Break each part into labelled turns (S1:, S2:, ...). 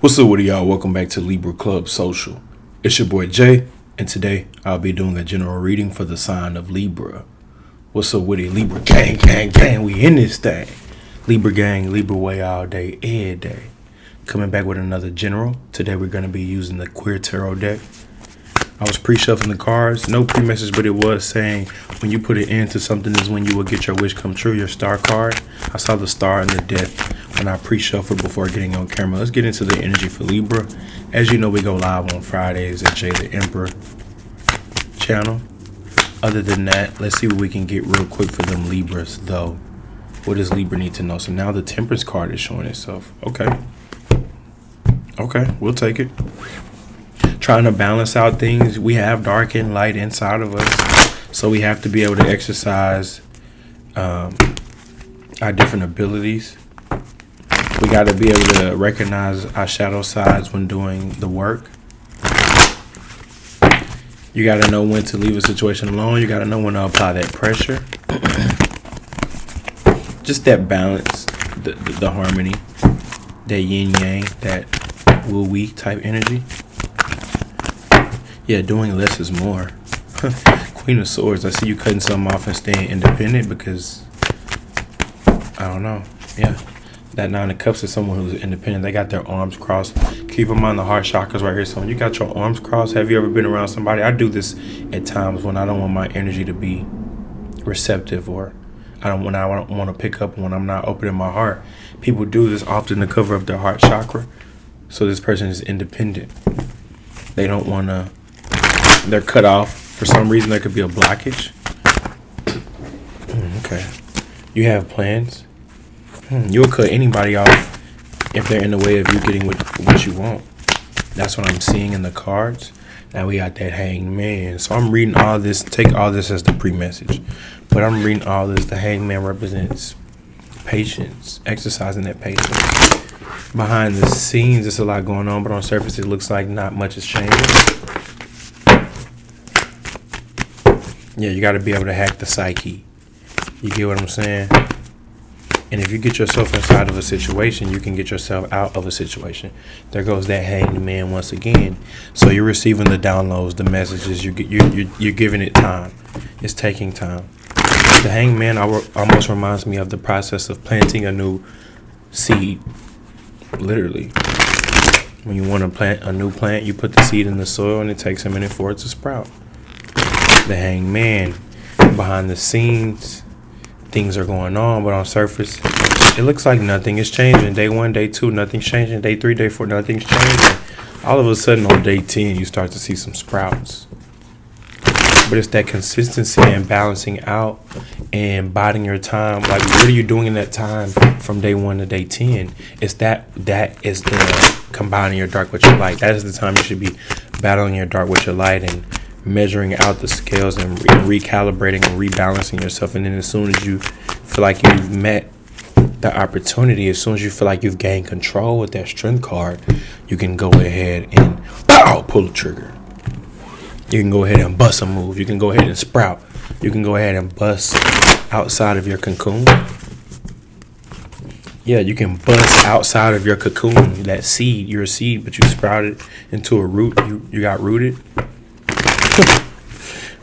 S1: What's up with y'all? Welcome back to Libra Club Social. It's your boy Jay, and today I'll be doing a general reading for the sign of Libra. What's up with it? Libra gang, gang, gang. We in this thing. Libra gang, Libra way all day, every day. Coming back with another general. Today we're going to be using the Queer Tarot deck. I was pre-shuffling the cards. No pre-message, but it was saying when you put it into something is when you will get your wish come true, your star card. I saw the star and the death when I pre-shuffled before getting on camera. Let's get into the energy for Libra. As you know, we go live on Fridays at Jay the Emperor channel. Other than that, let's see what we can get real quick for them Libras, though. What does Libra need to know? So now the Temperance card is showing itself. Okay, we'll take it. Trying to balance out things. We have dark and light inside of us, so we have to be able to exercise our different abilities. We got to be able to recognize our shadow sides when doing the work. You got to know when to leave a situation alone. You got to know when to apply that pressure. Just that balance, the harmony, that yin yang, that will we type energy. Yeah, doing less is more. Queen of Swords. I see you cutting something off and staying independent because, I don't know. Yeah. That Nine of Cups is someone who's independent. They got their arms crossed. Keep them on the heart chakras right here. So when you got your arms crossed, have you ever been around somebody? I do this at times when I don't want my energy to be receptive, or I don't want to pick up when I'm not opening my heart. People do this often to cover up their heart chakra. So this person is independent. They don't want to. They're cut off. For some reason, there could be a blockage. Okay. You have plans. You'll cut anybody off if they're in the way of you getting what you want. That's what I'm seeing in the cards. Now we got that Hanged Man. So I'm reading all this. Take all this as the pre-message. But I'm reading all this. The Hanged Man represents patience. Exercising that patience. Behind the scenes, there's a lot going on. But on surface, it looks like not much is changing. Yeah, you got to be able to hack the psyche. You get what I'm saying? And if you get yourself inside of a situation, you can get yourself out of a situation. There goes that Hanged Man once again. So you're receiving the downloads, the messages. You're giving it time. It's taking time. The Hanged Man almost reminds me of the process of planting a new seed. Literally. When you want to plant a new plant, you put the seed in the soil and it takes a minute for it to sprout. The Hanged Man. Behind the scenes, things are going on, but on surface, it looks like nothing is changing. Day 1, day 2, nothing's changing. Day 3, day 4, nothing's changing. All of a sudden, on day 10, you start to see some sprouts. But it's that consistency and balancing out and biding your time. Like, what are you doing in that time from day 1 to day 10? It's that is the combining your dark with your light. That is the time you should be battling your dark with your light and measuring out the scales and recalibrating and rebalancing yourself. And then as soon as you feel like you've met the opportunity, as soon as you feel like you've gained control with that strength card, you can go ahead and pull the trigger. You can go ahead and bust a move. You can go ahead and sprout. You can go ahead and bust outside of your cocoon. Yeah, you can bust outside of your cocoon. That seed, you're a seed, but you sprouted into a root. You got rooted.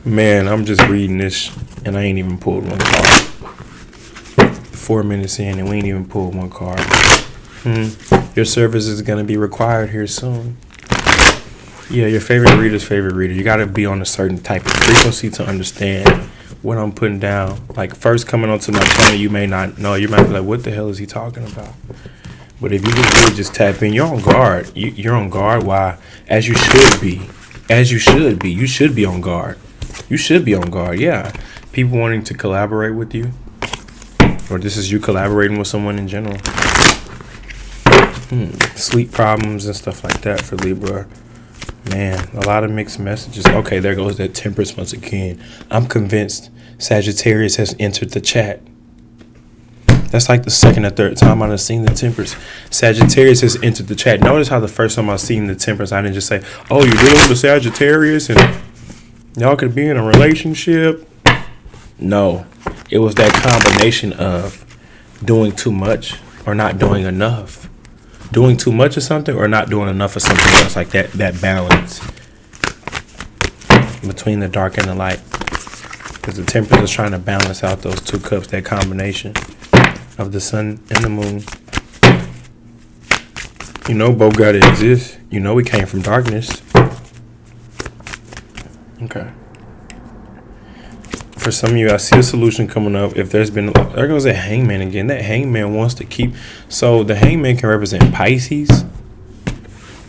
S1: Man, I'm just reading this and I ain't even pulled one card. 4 minutes in and we ain't even pulled one card. Your service is going to be required here soon. Yeah, your favorite reader's favorite reader. You got to be on a certain type of frequency to understand what I'm putting down. Like, first coming onto my channel, you may not know. You might be like, what the hell is he talking about? But if you really just tap in, you're on guard. You're on guard. Why? As you should be. As you should be. You should be on guard. You should be on guard, yeah. People wanting to collaborate with you. Or this is you collaborating with someone in general. Sleep problems and stuff like that for Libra. Man, a lot of mixed messages. Okay, there goes that Temperance once again. I'm convinced Sagittarius has entered the chat. That's like the second or third time I've seen the Temperance. Sagittarius has entered the chat. Notice how the first time I seen the Temperance, I didn't just say, oh, you're dealing with a Sagittarius and y'all could be in a relationship. No, it was that combination of doing too much or not doing enough. doing too much of something or not doing enough of something else. Like that balance between the dark and the light. Because the Temperance is trying to balance out those two cups, that combination of the sun and the moon. You know both got to exist. You know we came from darkness. Okay. For some of you, I see a solution coming up. If there's been, there goes that Hangman again. That Hangman wants to keep. So the Hangman can represent Pisces.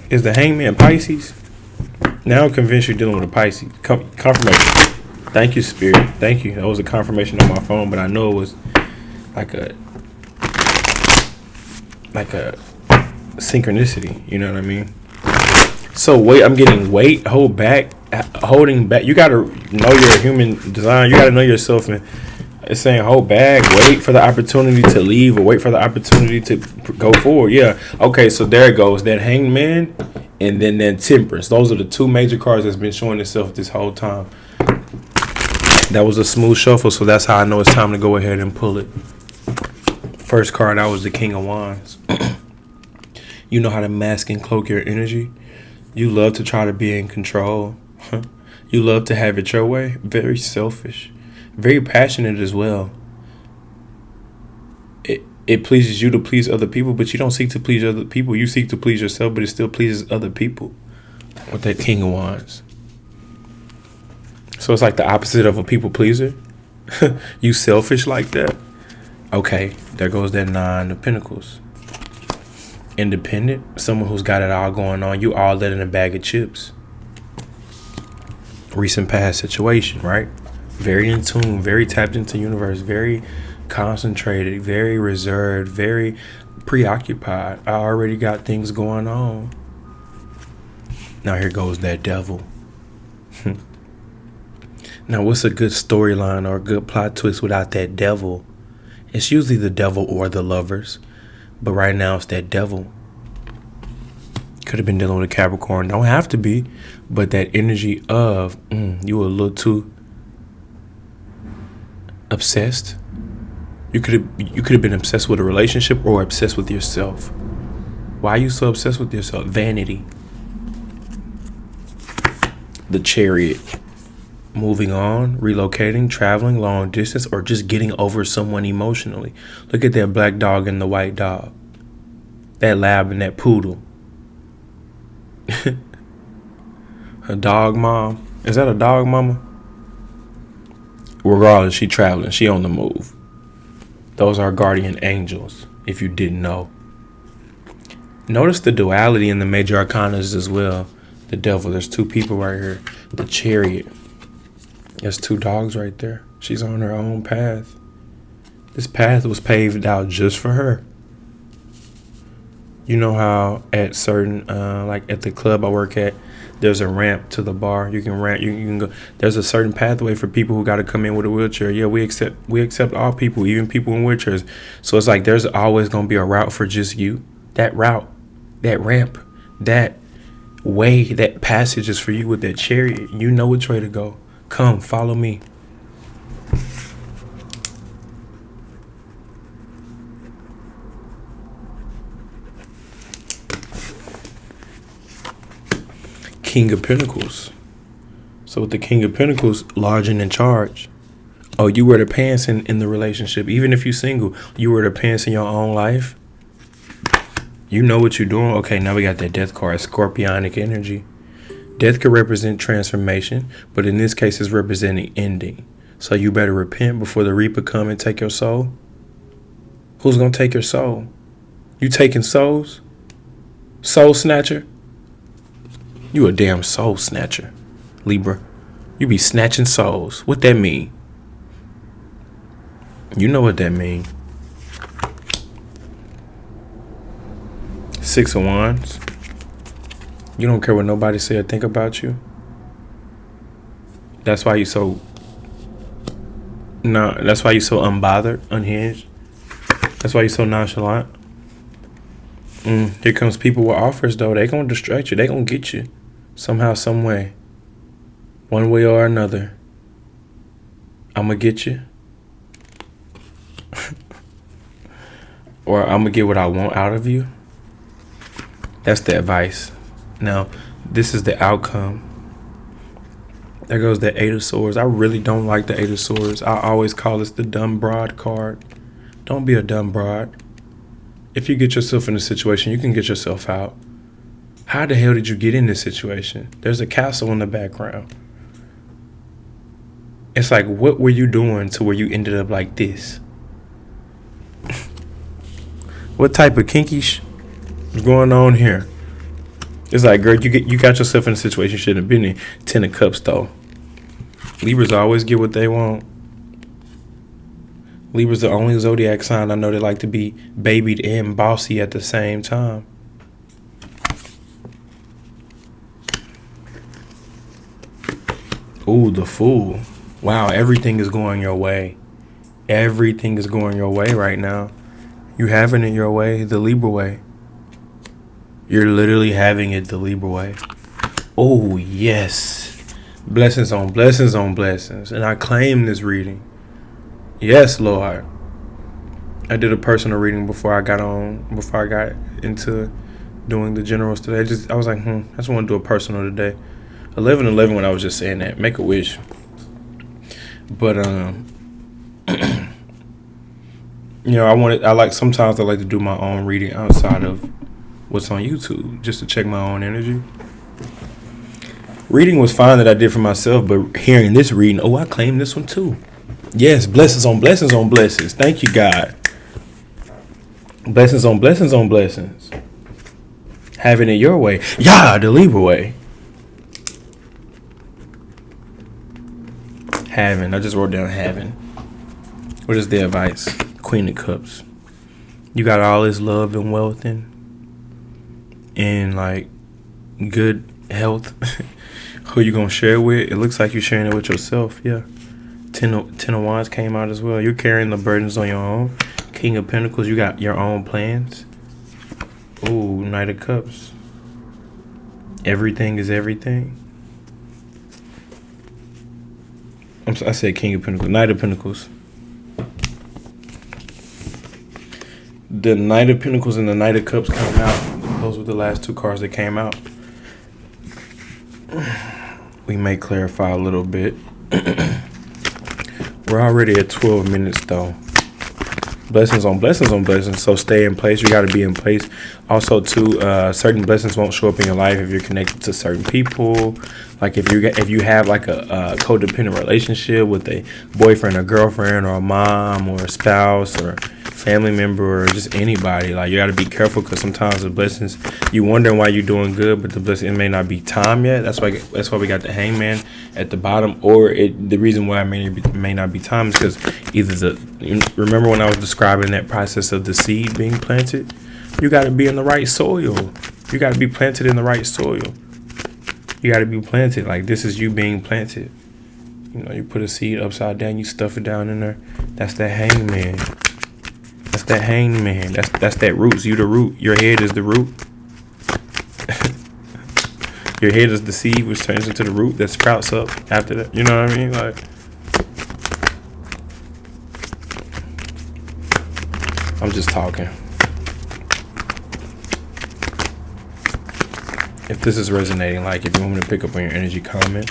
S1: Is the Hangman Pisces? Now I'm convinced you're dealing with a Pisces. Confirmation. Thank you, Spirit. Thank you. That was a confirmation on my phone, but I know it was like a synchronicity. You know what I mean? So wait, I'm getting weight, holding back. You gotta know your human design. You gotta know yourself, and it's saying hold back, wait for the opportunity to leave, or wait for the opportunity to go forward. Yeah. Okay. So there it goes. That Hangman, and then Temperance. Those are the two major cards that's been showing itself this whole time. That was a smooth shuffle, so that's how I know it's time to go ahead and pull it. First card out was the King of Wands. You know how to mask and cloak your energy. You love to try to be in control. You love to have it your way. Very selfish. Very passionate as well. It pleases you to please other people, but you don't seek to please other people. You seek to please yourself, but it still pleases other people. With that King of Wands. So it's like the opposite of a people pleaser. You selfish like that. Okay, there goes that Nine of Pentacles. Independent, someone who's got it all going on. You all that in a bag of chips. Recent past situation, right? Very in tune, very tapped into the universe, very concentrated, very reserved, very preoccupied. I already got things going on. Now here goes that Devil. Now what's a good storyline or a good plot twist without that Devil? It's usually the Devil or the Lovers. But right now it's that Devil. Could have been dealing with a Capricorn. Don't have to be. But that energy of you were a little too obsessed. You could have been obsessed with a relationship or obsessed with yourself. Why are you so obsessed with yourself? Vanity. The Chariot. Moving on, relocating, traveling long distance, or just getting over someone emotionally. Look at that black dog and the white dog. That lab and that poodle. A dog mom. Is that a dog mama? Regardless, she traveling. She on the move. Those are guardian angels, if you didn't know. Notice the duality in the major arcanas as well. The Devil, there's two people right here. The Chariot. There's two dogs right there. She's on her own path. This path was paved out just for her. You know how at certain, like at the club I work at, there's a ramp to the bar. You can ramp. You can go. There's a certain pathway for people who got to come in with a wheelchair. Yeah, we accept all people, even people in wheelchairs. So it's like there's always gonna be a route for just you. That route, that ramp, that way, that passage is for you with that Chariot. You know which way to go. Come, follow me. King of Pentacles. So with the King of Pentacles, large and in charge. Oh, you wear the pants in the relationship. Even if you're single, you wear the pants in your own life. You know what you're doing. Okay, now we got that Death card, Scorpionic energy. Death could represent transformation, but in this case, it's representing ending. So you better repent before the Reaper come and take your soul. Who's going to take your soul? You taking souls? Soul snatcher? You a damn soul snatcher, Libra. You be snatching souls. What that mean? You know what that mean. Six of Wands. You don't care what nobody say or think about you. That's why you so unbothered, unhinged. That's why you so nonchalant. Here comes people with offers though. They gonna distract you. They gonna get you somehow, some way. One way or another. I'ma get you. Or I'ma get what I want out of you. That's the advice. Now, this is the outcome. There goes the Eight of Swords. I really don't like the Eight of Swords. I always call this the dumb broad card. Don't be a dumb broad. If you get yourself in a situation, you can get yourself out. How the hell did you get in this situation? There's a castle in the background. It's like, what were you doing to where you ended up like this? What type of kinky is going on here? It's like, girl, you got yourself in a situation you shouldn't have been in. 10 of Cups, though. Libras always get what they want. Libra's the only zodiac sign I know that like to be babied and bossy at the same time. Ooh, the Fool. Wow, everything is going your way. Everything is going your way right now. You having it your way, the Libra way. You're literally having it the Libra way. Oh, yes. Blessings on blessings on blessings. And I claim this reading. Yes, Lord. I did a personal reading before I got into doing the generals today. I was like, I just want to do a personal today. 11/11 when I was just saying that. Make a wish. But sometimes I like to do my own reading outside of what's on YouTube, just to check my own energy. Reading was fine that I did for myself, but hearing this reading, I claim this one too. Yes, blessings on blessings on blessings. Thank you, God. Blessings on blessings on blessings. Having it your way. Yeah, the Libra way. Having. I just wrote down having. What is the advice? Queen of Cups. You got all this love and wealth and like good health. Who you gonna share with? It looks like you're sharing it with yourself. Yeah. 10 of Wands came out as well. You're carrying the burdens on your own. King of Pentacles, you got your own plans. Ooh, Knight of Cups. Everything is everything. I said King of Pentacles. Knight of Pentacles. The Knight of Pentacles and the Knight of Cups came out. Those were the last two cards that came out. We may clarify a little bit. We're already at 12 minutes, though. Blessings on blessings on blessings. So stay in place. You got to be in place. Also, too, certain blessings won't show up in your life if you're connected to certain people. Like if you have like a codependent relationship with a boyfriend or girlfriend or a mom or a spouse or family member or just anybody, like you got to be careful because sometimes the blessings, you wondering why you're doing good, but the blessing, it may not be time yet. That's why we got the Hangman at the bottom, or the reason why it may not be time is because remember when I was describing that process of the seed being planted, you got to be in the right soil. You got to be planted in the right soil. You got to be planted. Like this is you being planted. You know, you put a seed upside down, you stuff it down in there. That's that Hangman. That's that Hangman. That's that roots. You the root. Your head is the root. Your head is the seed, which turns into the root that sprouts up after that. You know what I mean? Like, I'm just talking. If this is resonating, like, if you want me to pick up on your energy, comment.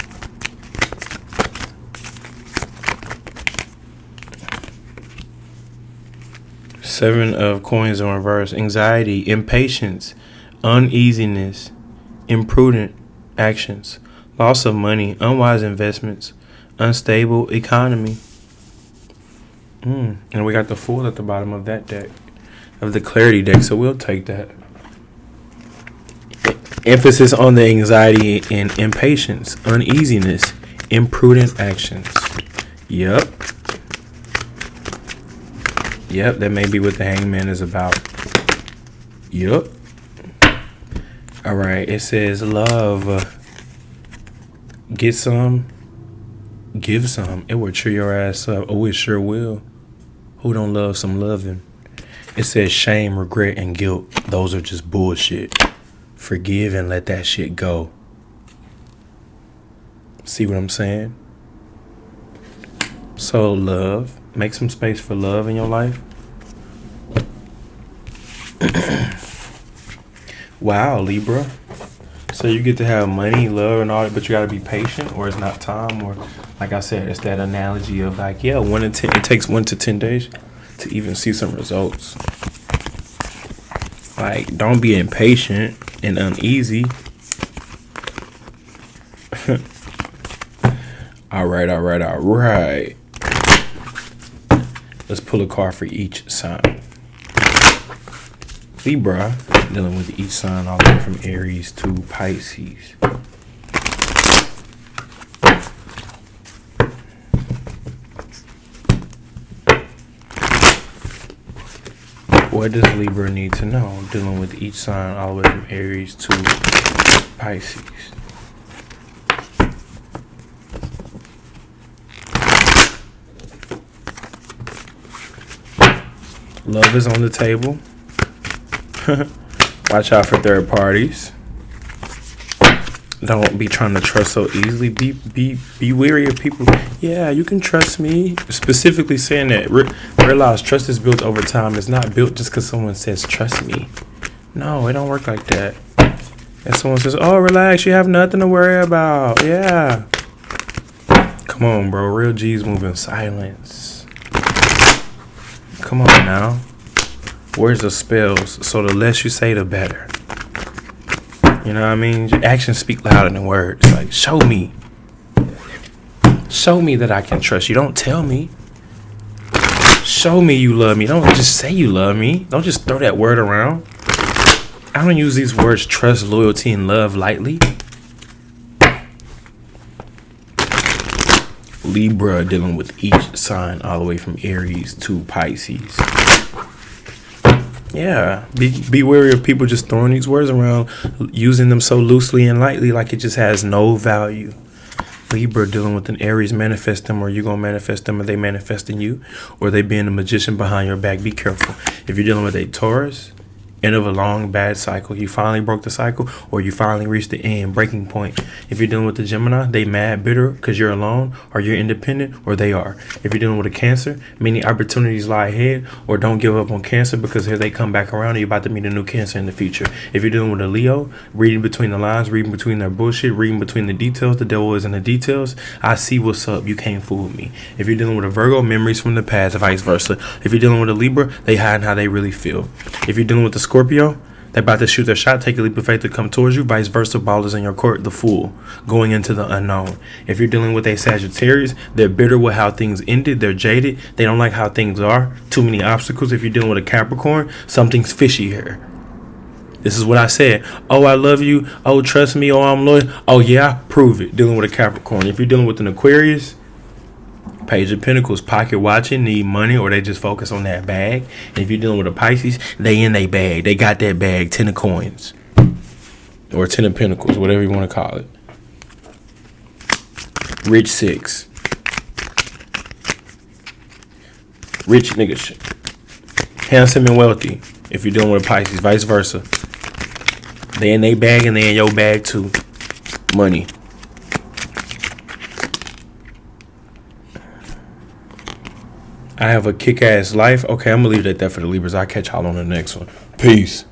S1: Seven of Coins in reverse. Anxiety, impatience, uneasiness, imprudent actions, loss of money, unwise investments, unstable economy. And we got the Fool at the bottom of that deck, of the Clarity deck, so we'll take that. Emphasis on the anxiety and impatience, uneasiness, imprudent actions. Yep, that may be what the Hangman is about. Yep. All right, it says love. Get some, give some. It will cheer your ass up. Oh, it sure will. Who don't love some loving? It says shame, regret, and guilt. Those are just bullshit. Forgive and let that shit go. See what I'm saying? So love. Make some space for love in your life. Wow, Libra. So you get to have money, love, and all that, but you gotta be patient, or it's not time, or like I said, it's that analogy of like, yeah, 1 to 10. It takes 1 to 10 days to even see some results. Like, don't be impatient and uneasy. All right. Let's pull a card for each sign. Libra, dealing with each sign all the way from Aries to Pisces. What does Libra need to know? Dealing with each sign all the way from Aries to Pisces. Love is on the table. Watch out for third parties. Don't be trying to trust so easily. Be wary of people. Yeah, you can trust me. Specifically saying that. Realize trust is built over time. It's not built just because someone says trust me. No, it don't work like that. And someone says, oh, relax, you have nothing to worry about. Yeah. Come on, bro. Real G's move in silence. Come on now. Words are spells, so the less you say, the better. You know what I mean? Your actions speak louder than words. Like, show me. Show me that I can trust you. Don't tell me. Show me you love me. Don't just say you love me. Don't just throw that word around. I don't use these words trust, loyalty, and love lightly. Libra, dealing with each sign all the way from Aries to Pisces. Yeah, be wary of people just throwing these words around, using them so loosely and lightly like it just has no value. Libra, dealing with an Aries, manifest them, or you going to manifest them, or they manifesting you, or they being a magician behind your back. Be careful. If you're dealing with a Taurus, end of a long bad cycle, you finally broke the cycle, or you finally reached the end, breaking point. If you're dealing with the Gemini, they mad, bitter because you're alone, or you're independent, or they are. If you're dealing with a Cancer, many opportunities lie ahead, or don't give up on Cancer because here they come back around and you're about to meet a new Cancer in the future. If you're dealing with a Leo, reading between the lines, reading between their bullshit, reading between the details, the devil is in the details. I see what's up, you can't fool me. If you're dealing with a Virgo, memories from the past, vice versa. If you're dealing with a Libra, they hide how they really feel. If you're dealing with the Scorpio, they're about to shoot their shot, take a leap of faith to come towards you. Vice versa, ball is in your court, the fool, going into the unknown. If you're dealing with a Sagittarius, they're bitter with how things ended. They're jaded. They don't like how things are. Too many obstacles. If you're dealing with a Capricorn, something's fishy here. This is what I said. Oh, I love you. Oh, trust me. Oh, I'm loyal. Oh, yeah, prove it. Dealing with a Capricorn. If you're dealing with an Aquarius, Page of Pentacles, pocket watching, need money, or they just focus on that bag. And if you're dealing with a Pisces, they in their bag. They got that bag, 10 of coins. Or 10 of Pentacles, whatever you want to call it. Rich 6. Rich nigga shit. Handsome and wealthy. If you're dealing with a Pisces, vice versa. They in their bag and they in your bag too. Money. I have a kick-ass life. Okay, I'm going to leave it at that for the Libras. I'll catch y'all on the next one. Peace.